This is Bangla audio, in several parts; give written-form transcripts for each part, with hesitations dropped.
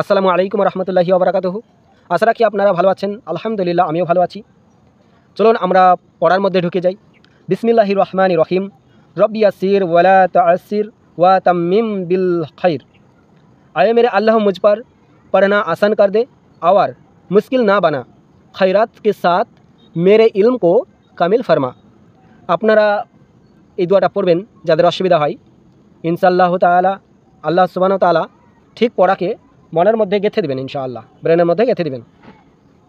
আসসালামু আলাইকুম রহমতুল্লাহি ওবরাকাতুহু। আশা রাখি আপনারা ভালো আছেন। আলহামদুলিল্লাহ, আমিও ভালো আছি। চলুন আমরা পড়ার মধ্যে ঢুকে যাই। বিসমিল্লাহির রহমানির রহিম। রব্বি ইয়াসির ওয়ালা তুআসির ওয়া তাম্মিম बिल खैर। आए मेरे अल्लाह मुझ पर पढ़ना आसान कर दे और मुश्किल ना बना, खैरात के साथ मेरे इल्म को कामिल फरमा। আপনারা এই দোয়াটা পড়বেন যাদের অসুবিধা হয়। ইনশাআল্লাহ তাআলা আল্লাহ সুবহানাহু ওয়া তাআলা ঠিক পড়াকে মনের মধ্যে গেঁথে দেবেন, ইনশাআল্লাহ ব্রেনের মধ্যে গেঁথে দেবেন।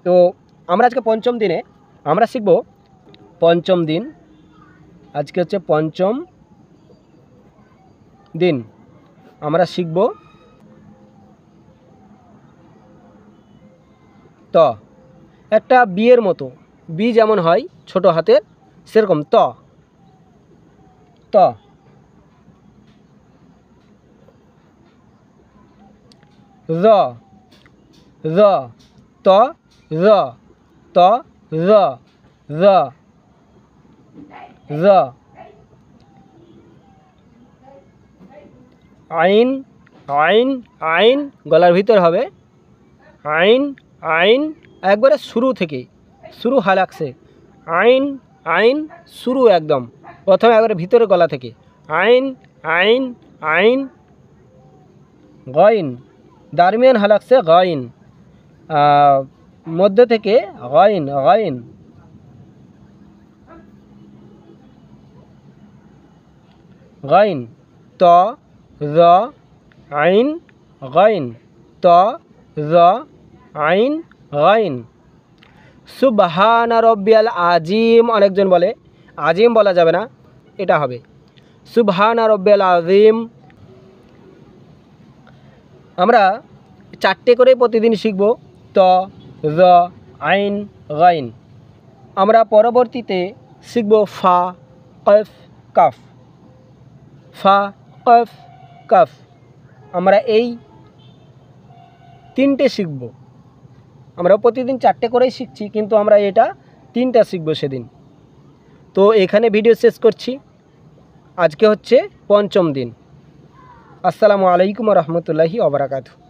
তো আমরা আজকে পঞ্চম দিনে আমরা শিখব পঞ্চম দিন। আজকে হচ্ছে পঞ্চম দিন। আমরা শিখব ত। একটা বিয়ের মতো, বি যেমন হয় ছোট হাতের সেরকম ত। ত র র ত র ত র র র আইন আইন আইন গলার ভিতর হবে আইন আইন একবারে শুরু থেকে, শুরু হালাকসে আইন আইন শুরু একদম প্রথমে একবারে ভিতরে গলা থেকে আইন আইন আইন। গইন দারমিয়ান হালাকসে গইন, মধ্য থেকে গইন গইন। গইন ত র আইন গইন ত র আইন গইন। সুবহানা রব্বিয়াল আজিম। অনেকজন বলে আজিম বলা যাবে না, এটা হবে সুবহানা রব্বিয়াল আজিম। আমরা চারটে করে প্রতিদিন শিখব ত র আইন গাইন। আমরা পরবর্তীতে শিখব ফা কফ কাফ, ফা কফ কাফ। আমরা এই তিনটে শিখব। আমরা প্রতিদিন চারটে করেই শিখছি, কিন্তু আমরা এটা তিনটা শিখব সেদিন। তো এখানে ভিডিও শেষ করছি। আজকে হচ্ছে পঞ্চম দিন। আসসালামু আলাইকুম রহমতুল্লাহি ওবরাকাতুহু।